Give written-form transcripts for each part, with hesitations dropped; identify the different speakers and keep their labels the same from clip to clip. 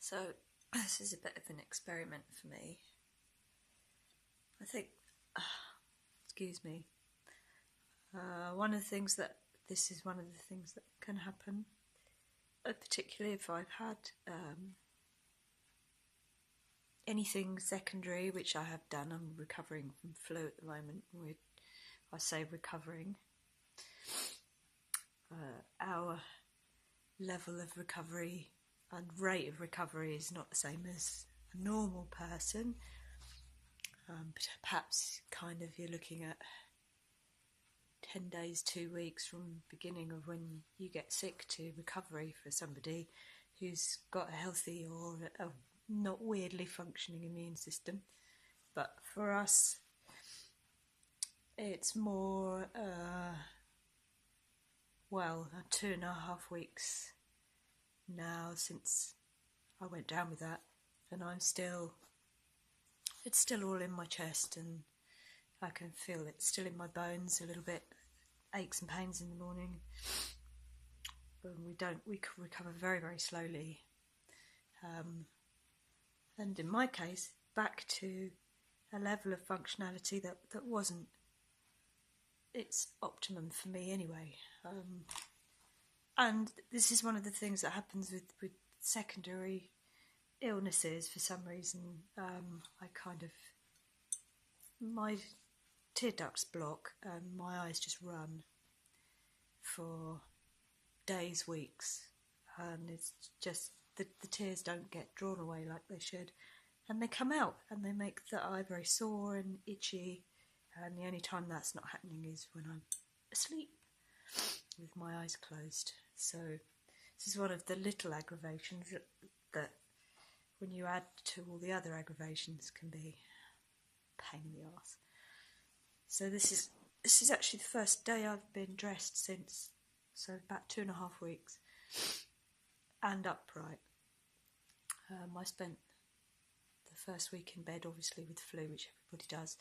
Speaker 1: So this is a bit of an experiment for me. I think, excuse me, one of the things that can happen, particularly if I've had anything secondary, which I have done. I'm recovering from flu at the moment. I say recovering. Our level of recovery and rate of recovery is not the same as a normal person. But perhaps kind of you're looking at 10 days, 2 weeks from beginning of when you get sick to recovery for somebody who's got a healthy or a not weirdly functioning immune system. But for us, it's more, 2.5 weeks now since I went down with that, and it's still all in my chest, and I can feel it still in my bones a little bit, aches and pains in the morning. But we recover very, very slowly. And in my case, back to a level of functionality that wasn't its optimum for me anyway. And this is one of the things that happens with secondary illnesses for some reason. My tear ducts block and my eyes just run for days, weeks, and it's just the tears don't get drawn away like they should, and they come out and they make the eye very sore and itchy, and the only time that's not happening is when I'm asleep with my eyes closed. So this is one of the little aggravations that when you add to all the other aggravations can be a pain in the arse. So this is actually the first day I've been dressed since, so about 2.5 weeks, and upright. I spent the first week in bed, obviously with the flu, which everybody does,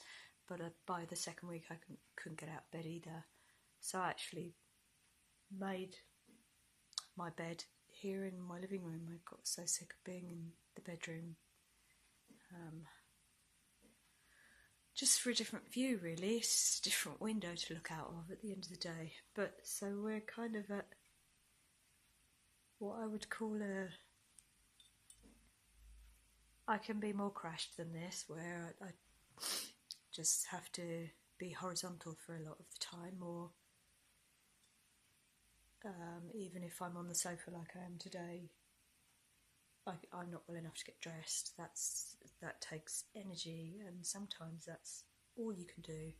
Speaker 1: but by the second week I couldn't get out of bed either. So I actually made my bed here in my living room. I got so sick of being in the bedroom. Just for a different view, really. It's a different window to look out of at the end of the day. But so we're kind of at what I would call I can be more crashed than this, where I just have to be horizontal for a lot of the time, or even if I'm on the sofa like I am today, I'm not well enough to get dressed. That takes energy, and sometimes that's all you can do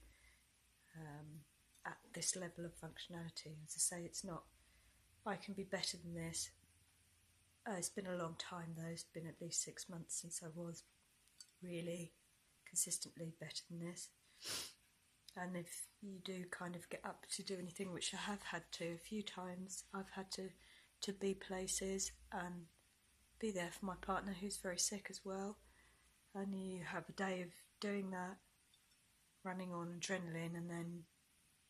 Speaker 1: at this level of functionality. As I say, it's not, I can be better than this. It's been a long time though. It's been at least 6 months since I was really consistently better than this. And if you do kind of get up to do anything, which I have had to a few times, I've had to be places and be there for my partner who's very sick as well. And you have a day of doing that, running on adrenaline, and then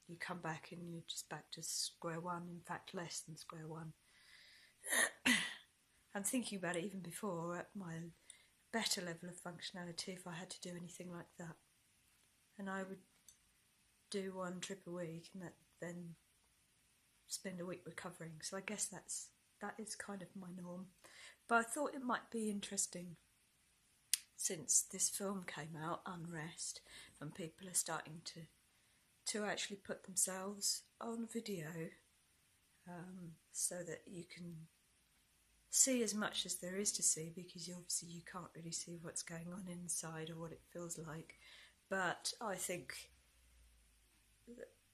Speaker 1: you come back and you're just back to square one, in fact less than square one. And thinking about it even before, at my better level of functionality, if I had to do anything like that. And I would do 1 trip a week and then spend a week recovering. So I guess that is kind of my norm. But I thought it might be interesting, since this film came out, Unrest, and people are starting to actually put themselves on video, so that you can see as much as there is to see, because obviously you can't really see what's going on inside or what it feels like. But I think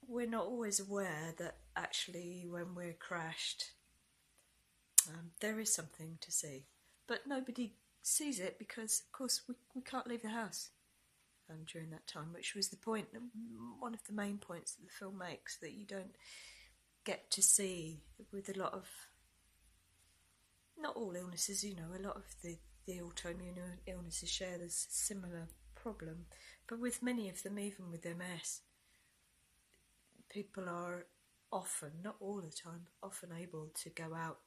Speaker 1: we're not always aware that actually when we're crashed, there is something to see. But nobody sees it because, of course, we can't leave the house during that time, which was the point, one of the main points that the film makes, that you don't get to see with a lot of, not all illnesses, a lot of the autoimmune illnesses share this similar problem, but with many of them, even with MS, people are often, not all the time, often able to go out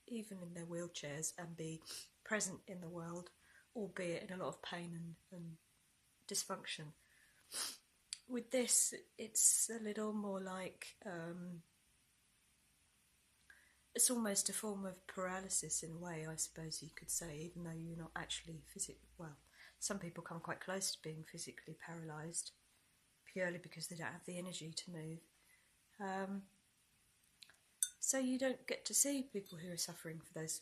Speaker 1: even in their wheelchairs, and be present in the world, albeit in a lot of pain and dysfunction. With this, it's a little more like it's almost a form of paralysis in a way, I suppose you could say, even though you're not actually physically, well, some people come quite close to being physically paralysed purely because they don't have the energy to move. So you don't get to see people who are suffering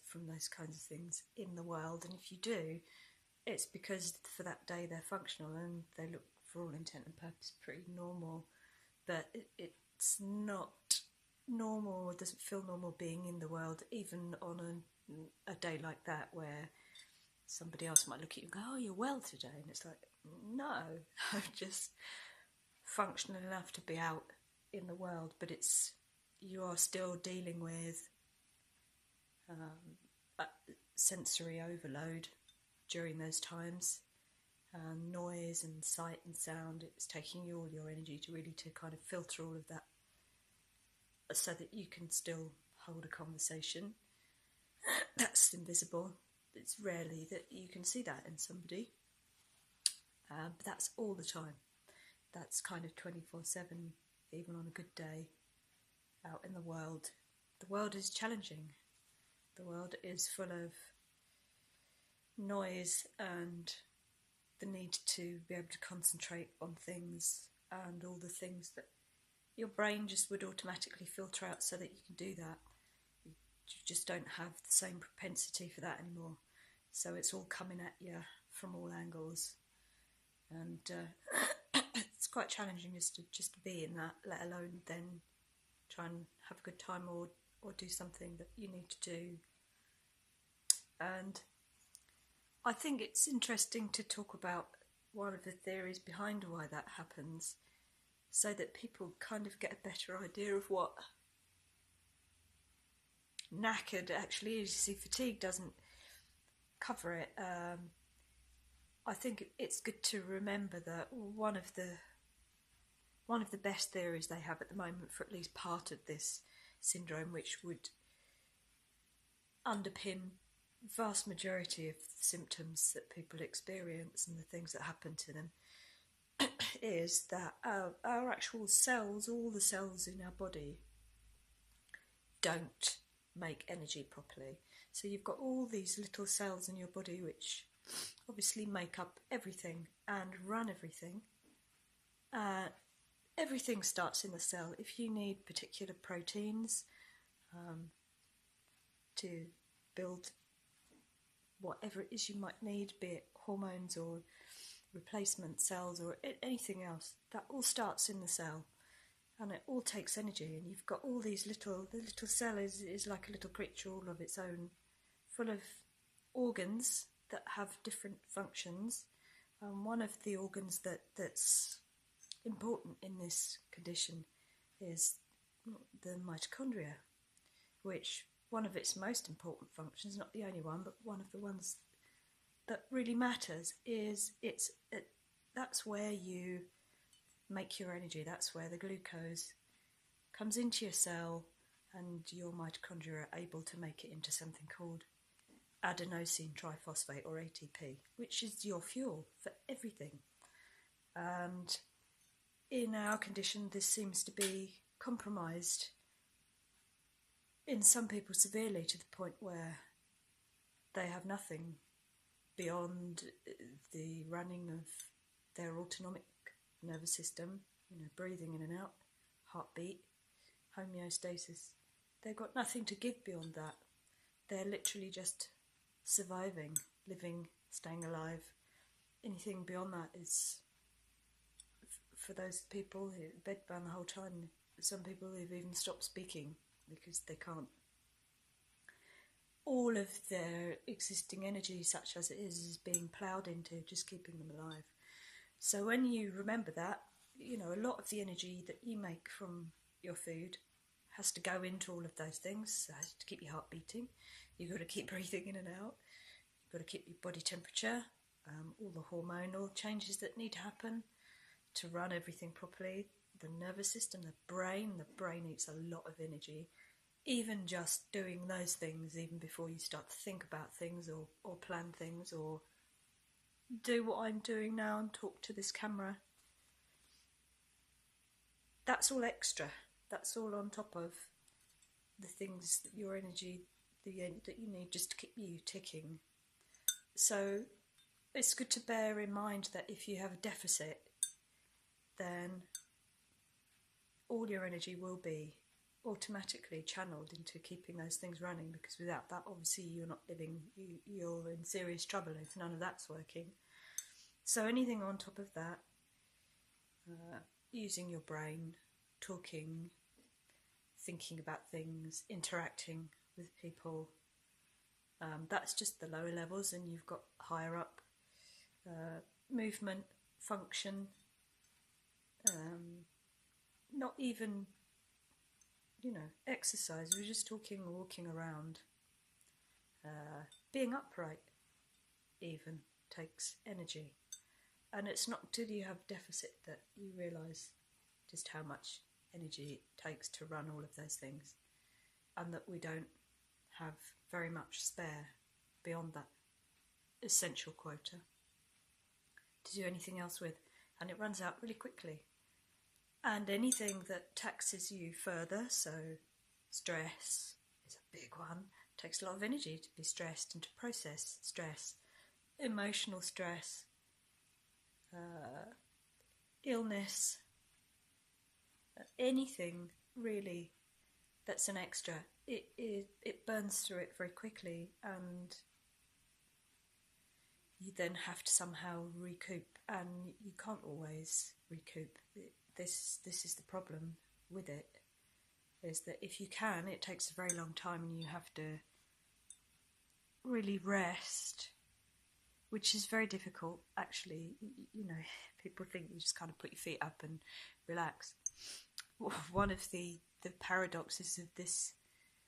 Speaker 1: from those kinds of things in the world, and if you do, it's because for that day they're functional and they look, for all intent and purpose, pretty normal, but it's not normal, it doesn't feel normal being in the world, even on a day like that where somebody else might look at you and go, oh, you're well today, and it's like, no, I'm just functional enough to be out in the world, but you are still dealing with sensory overload during those times, noise and sight and sound. It's taking all your energy to kind of filter all of that so that you can still hold a conversation. That's invisible. It's rarely that you can see that in somebody, but that's all the time. That's kind of 24/7, even on a good day out in the world. The world is challenging. The world is full of noise and the need to be able to concentrate on things and all the things that your brain just would automatically filter out so that you can do that. You just don't have the same propensity for that anymore. So it's all coming at you from all angles. And it's quite challenging just to be in that, let alone then try and have a good time or do something that you need to do. And I think it's interesting to talk about one of the theories behind why that happens, so that people kind of get a better idea of what knackered actually is. You see, fatigue doesn't cover it. I think it's good to remember that one of the best theories they have at the moment for at least part of this syndrome, which would underpin vast majority of the symptoms that people experience and the things that happen to them, is that our actual cells, all the cells in our body, don't make energy properly. So you've got all these little cells in your body which obviously make up everything and run everything. Everything starts in the cell. If you need particular proteins to build whatever it is you might need, be it hormones or replacement cells or anything else, that all starts in the cell, and it all takes energy. And you've got all these the little cell is like a little creature all of its own, full of organs that have different functions. One of the organs that's important in this condition is the mitochondria, which one of its most important functions, not the only one, but one of the ones that really matters, is that's where you make your energy. That's where the glucose comes into your cell, and your mitochondria are able to make it into something called adenosine triphosphate, or ATP, which is your fuel for everything. And in our condition, this seems to be compromised in some people severely, to the point where they have nothing beyond the running of their autonomic nervous system, breathing in and out, heartbeat, homeostasis. They've got nothing to give beyond that. They're literally just surviving, living, staying alive. Anything beyond that is, for those people who are bedbound the whole time, some people who've even stopped speaking because they can't. All of their existing energy, such as it is being ploughed into just keeping them alive. So when you remember that, a lot of the energy that you make from your food has to go into all of those things. So it has to keep your heart beating. You've got to keep breathing in and out. You've got to keep your body temperature, all the hormonal changes that need to happen to run everything properly. The nervous system, the brain eats a lot of energy. even just doing those things, even before you start to think about things or plan things or do what I'm doing now and talk to this camera, that's all extra. That's all on top of the things that your energy that you need just to keep you ticking. So it's good to bear in mind that if you have a deficit, then all your energy will be automatically channeled into keeping those things running, because without that, obviously, you're not living, you're in serious trouble if none of that's working. So anything on top of that, using your brain, talking, thinking about things, interacting with people, that's just the lower levels, and you've got higher up movement, function, not even, exercise. We're just talking, walking around, being upright even takes energy. And it's not till you have deficit that you realise just how much energy it takes to run all of those things, and that we don't have very much spare beyond that essential quota to do anything else with, and it runs out really quickly. And anything that taxes you further, so stress is a big one, it takes a lot of energy to be stressed and to process stress, emotional stress, illness, anything really that's an extra, it burns through it very quickly, and you then have to somehow recoup, and you can't always recoup. This is the problem with it, is that if you can, it takes a very long time, and you have to really rest, which is very difficult, actually. People think you just kind of put your feet up and relax. One of the paradoxes of this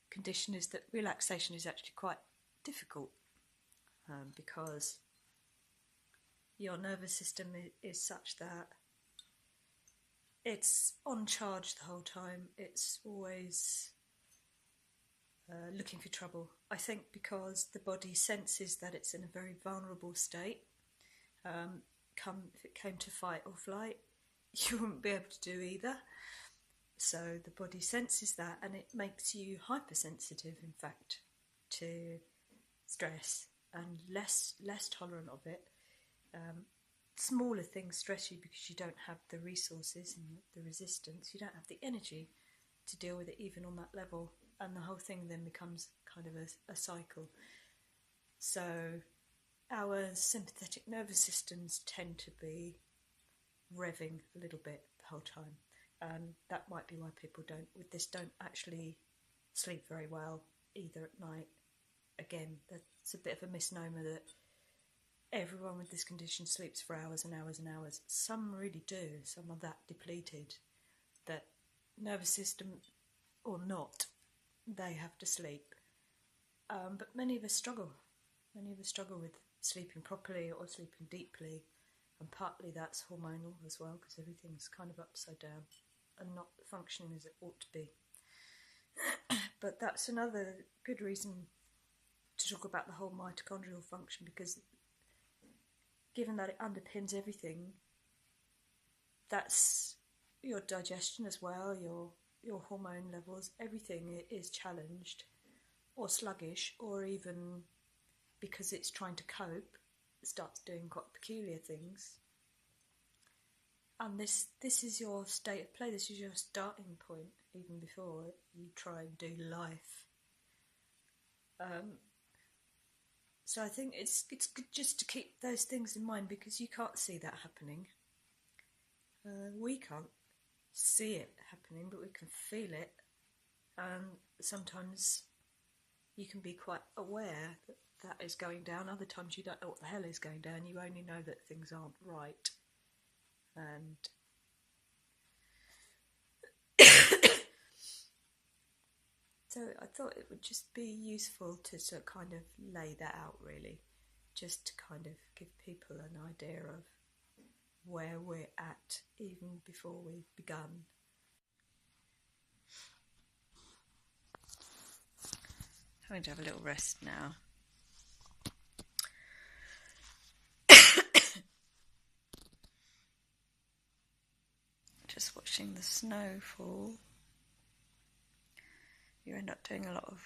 Speaker 1: condition is that relaxation is actually quite difficult, because your nervous system is such that it's on charge the whole time. It's always looking for trouble. I think because the body senses that it's in a very vulnerable state. If it came to fight or flight, you wouldn't be able to do either. So the body senses that, and it makes you hypersensitive, in fact, to stress, and less tolerant of it. Smaller things stress you because you don't have the resources and the resistance. You don't have the energy to deal with it even on that level, and the whole thing then becomes kind of a cycle. So our sympathetic nervous systems tend to be revving a little bit the whole time, and that might be why people don't actually sleep very well either at night. Again, that's a bit of a misnomer that everyone with this condition sleeps for hours and hours and hours. Some really do. Some are that depleted that nervous system or not, they have to sleep. But many of us struggle. Many of us struggle with sleeping properly or sleeping deeply, and partly that's hormonal as well, because everything's kind of upside down and not functioning as it ought to be. But that's another good reason to talk about the whole mitochondrial function, because given that it underpins everything, that's your digestion as well, your hormone levels, everything is challenged or sluggish, or even because it's trying to cope, it starts doing quite peculiar things. And this is your state of play, this is your starting point, even before you try and do life. So I think it's good just to keep those things in mind, because you can't see that happening. We can't see it happening, but we can feel it. And sometimes you can be quite aware that that is going down. Other times you don't know what the hell is going down. You only know that things aren't right. And so I thought it would just be useful to sort of kind of lay that out, really, just to kind of give people an idea of where we're at even before we've begun. I'm going to have a little rest now. Just watching the snow fall. You end up doing a lot of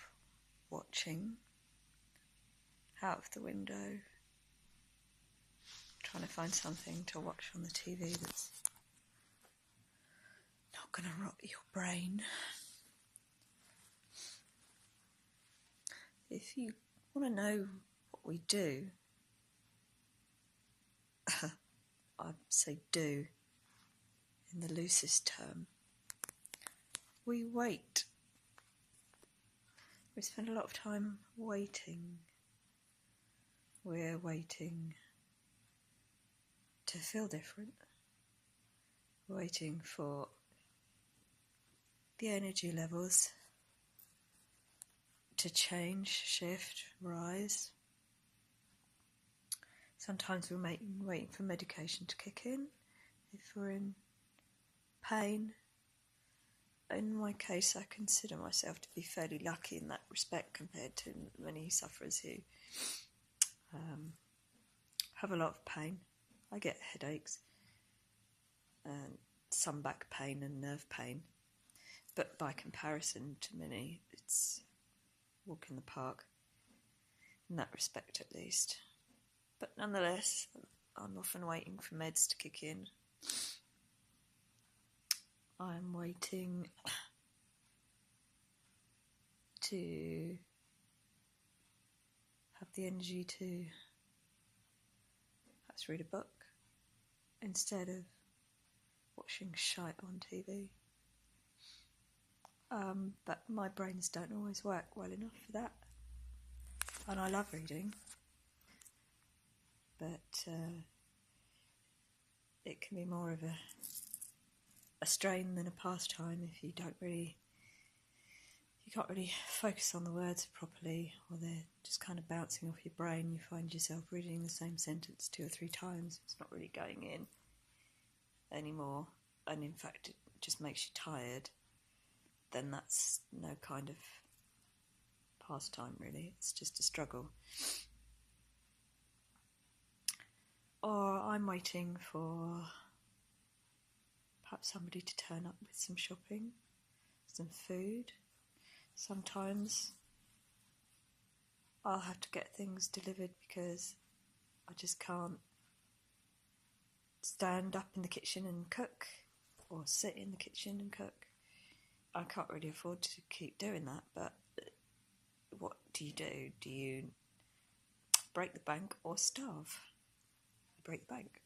Speaker 1: watching out of the window, trying to find something to watch on the TV that's not going to rot your brain. If you want to know what we do, I'd say do in the loosest term. We wait. We spend a lot of time waiting. We're waiting to feel different. We're waiting for the energy levels to change, shift, rise. Sometimes we're waiting for medication to kick in if we're in pain. In my case, I consider myself to be fairly lucky in that respect compared to many sufferers who have a lot of pain. I get headaches and some back pain and nerve pain, but by comparison to many, it's a walk in the park in that respect at least. But nonetheless, I'm often waiting for meds to kick in. I'm waiting to have the energy to perhaps read a book instead of watching shite on TV. But my brains don't always work well enough for that. And I love reading. But it can be more of a strain than a pastime if you can't really focus on the words properly, or they're just kind of bouncing off your brain. You find yourself reading the same sentence 2 or 3 times. It's not really going in anymore, and in fact it just makes you tired. Then that's no kind of pastime really, it's just a struggle. Or I'm waiting for perhaps somebody to turn up with some shopping, some food. Sometimes I'll have to get things delivered because I just can't stand up in the kitchen and cook, or sit in the kitchen and cook. I can't really afford to keep doing that, but what do? Do you break the bank or starve? You break the bank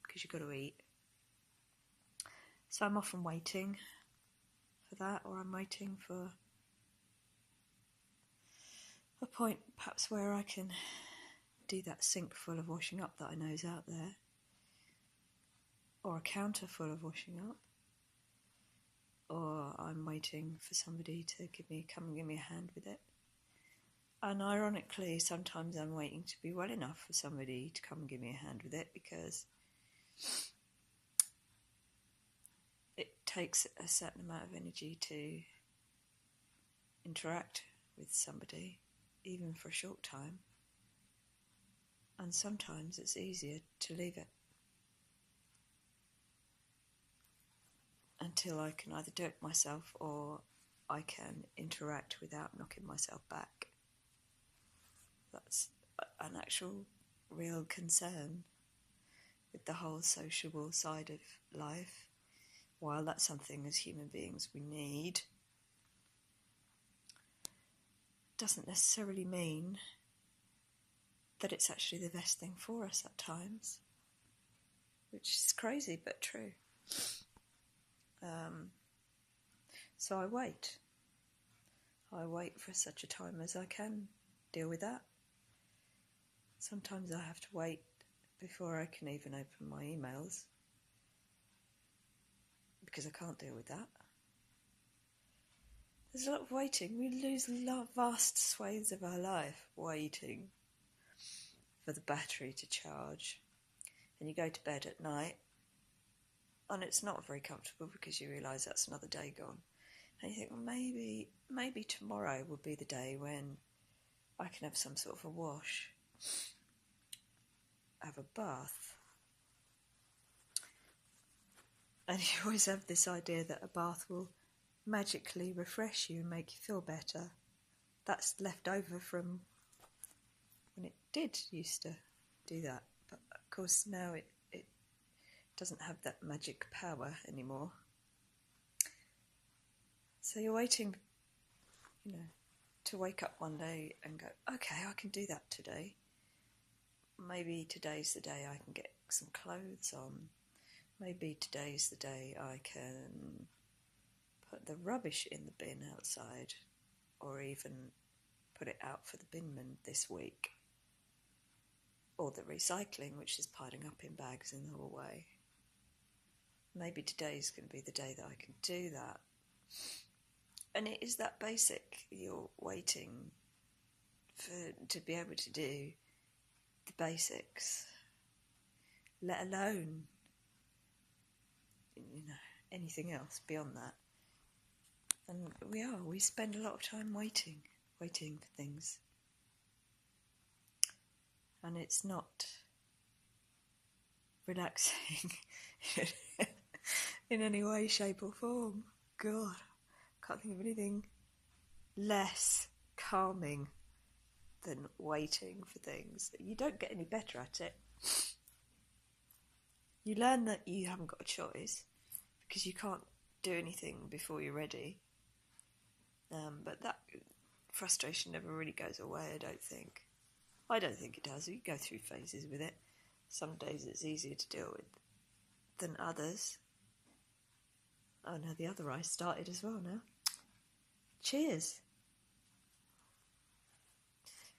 Speaker 1: because you've got to eat. So I'm often waiting for that, or I'm waiting for a point perhaps where I can do that sink full of washing up that I know is out there, or a counter full of washing up, or I'm waiting for somebody to come and give me a hand with it. And ironically, sometimes I'm waiting to be well enough for somebody to come and give me a hand with it, because it takes a certain amount of energy to interact with somebody, even for a short time. And sometimes it's easier to leave it until I can either do it myself or I can interact without knocking myself back. That's an actual real concern with the whole sociable side of life. While that's something as human beings we need, doesn't necessarily mean that it's actually the best thing for us at times, which is crazy but true. So I wait for such a time as I can deal with that. Sometimes I have to wait before I can even open my emails, because I can't deal with that. There's a lot of waiting. We lose vast swathes of our life waiting for the battery to charge. And you go to bed at night, and it's not very comfortable because you realise that's another day gone. And you think, well, maybe tomorrow will be the day when I can have some sort of a wash, have a bath. And you always have this idea that a bath will magically refresh you and make you feel better. That's left over from when it did used to do that. But of course now it doesn't have that magic power anymore. So you're waiting, to wake up one day and go, okay, I can do that today. Maybe today's the day I can get some clothes on. Maybe today's the day I can put the rubbish in the bin outside, or even put it out for the binman this week. Or the recycling, which is piling up in bags in the hallway. Maybe today's going to be the day that I can do that. And it is that basic. You're waiting to be able to do the basics, let alone anything else beyond that. And we spend a lot of time waiting for things. And it's not relaxing in any way, shape or form. God, can't think of anything less calming than waiting for things. You don't get any better at it. You learn that you haven't got a choice because you can't do anything before you're ready. But that frustration never really goes away, I don't think. I don't think it does. You go through phases with it. Some days it's easier to deal with than others. Oh no, the other eye started as well now. Cheers.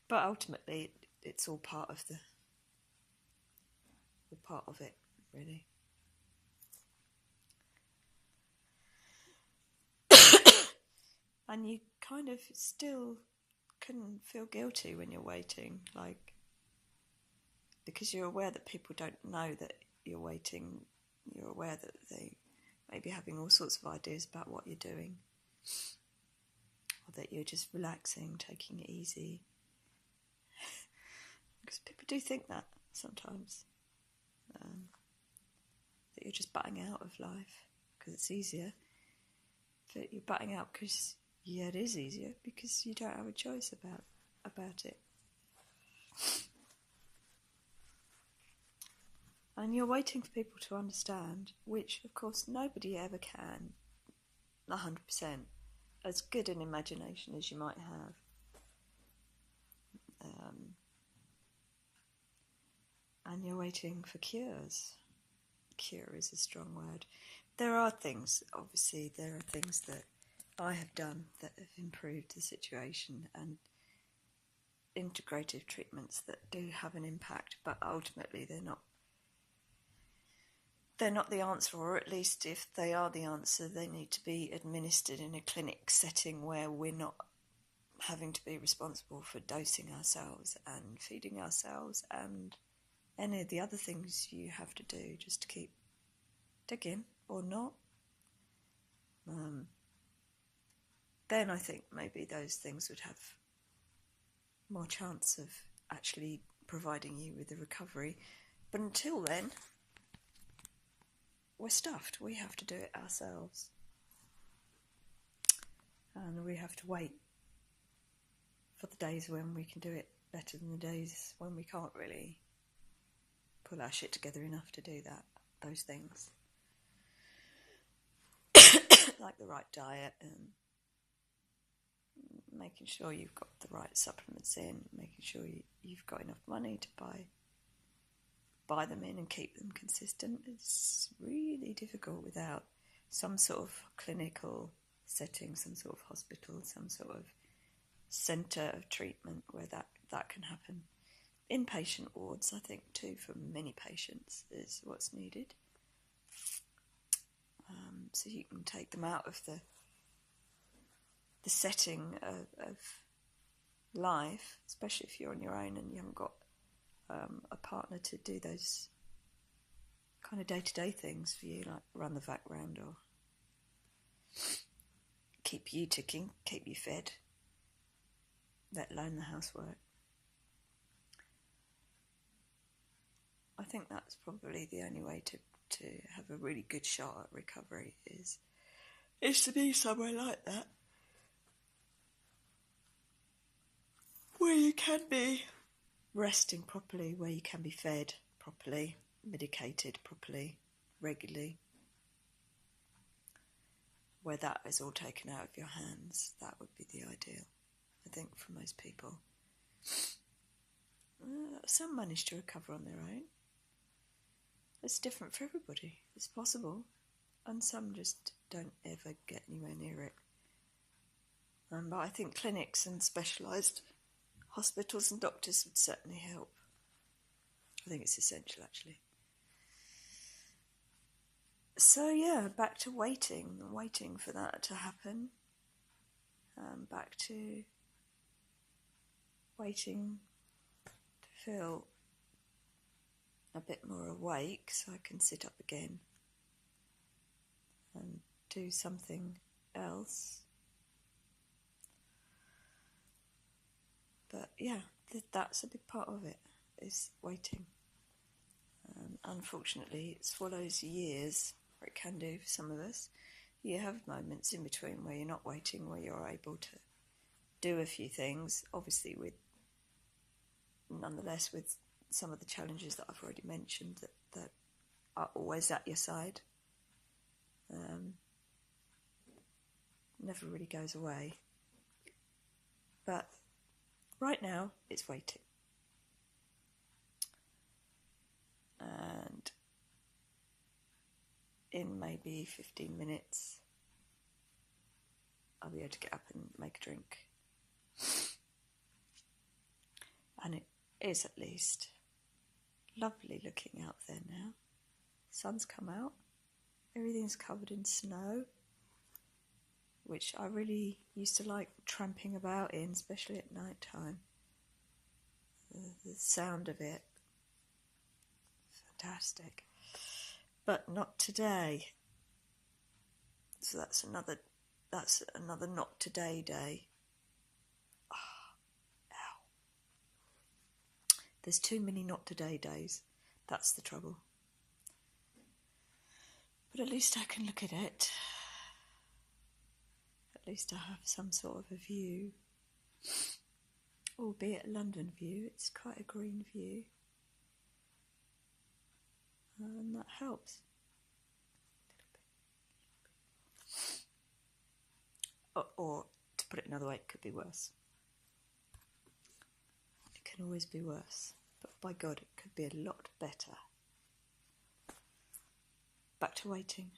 Speaker 1: But ultimately, it's all part of it, really. And you kind of still can feel guilty when you're waiting, because you're aware that people don't know that you're waiting. You're aware that they may be having all sorts of ideas about what you're doing, or that you're just relaxing, taking it easy. Because people do think that sometimes, that you're just butting out of life because it's easier. But you're butting out because, it is easier because you don't have a choice about it. And you're waiting for people to understand, which of course nobody ever can, 100%, as good an imagination as you might have. And you're waiting for cures. Cure is a strong word. There are things that I have done that have improved the situation, and integrative treatments that do have an impact, but ultimately they're not the answer, or at least if they are the answer, they need to be administered in a clinic setting where we're not having to be responsible for dosing ourselves and feeding ourselves and any of the other things you have to do just to keep digging, or not. Then I think maybe those things would have more chance of actually providing you with the recovery. But until then, we're stuffed. We have to do it ourselves. And we have to wait for the days when we can do it better than the days when we can't really pull our shit together enough to do those things. Like the right diet and making sure you've got the right supplements in, making sure you've got enough money to buy them in and keep them consistent. It's really difficult without some sort of clinical setting, some sort of hospital, some sort of centre of treatment where that can happen. Inpatient wards, I think, too, for many patients is what's needed. So you can take them out of the setting of life, especially if you're on your own and you haven't got a partner to do those kind of day-to-day things for you, like run the vac round or keep you ticking, keep you fed, let alone the housework. I think that's probably the only way to have a really good shot at recovery is to be somewhere like that, where you can be resting properly, where you can be fed properly, medicated properly, regularly, where that is all taken out of your hands. That would be the ideal, I think, for most people. Some manage to recover on their own. It's different for everybody. It's possible. And some just don't ever get anywhere near it. But I think clinics and specialised hospitals and doctors would certainly help. I think it's essential, actually. So yeah, back to waiting for that to happen. Back to waiting to feel a bit more awake so I can sit up again and do something else. But yeah, that's a big part of it, is waiting. Unfortunately, it swallows years, or it can do for some of us. You have moments in between where you're not waiting, where you're able to do a few things, obviously nonetheless with some of the challenges that I've already mentioned that are always at your side. Never really goes away. But right now, it's waiting. And in maybe 15 minutes, I'll be able to get up and make a drink. And it is at least lovely looking out there now. Sun's come out. Everything's covered in snow, which I really used to like tramping about in, especially at night time. The sound of it, fantastic. But not today. So that's another not today day. Ow. There's too many not today days. That's the trouble. But at least I can look at it. At least I have some sort of a view. Albeit a London view, it's quite a green view. And that helps. Or to put it another way, it could be worse. It can always be worse. But by God, it could be a lot better. Back to waiting.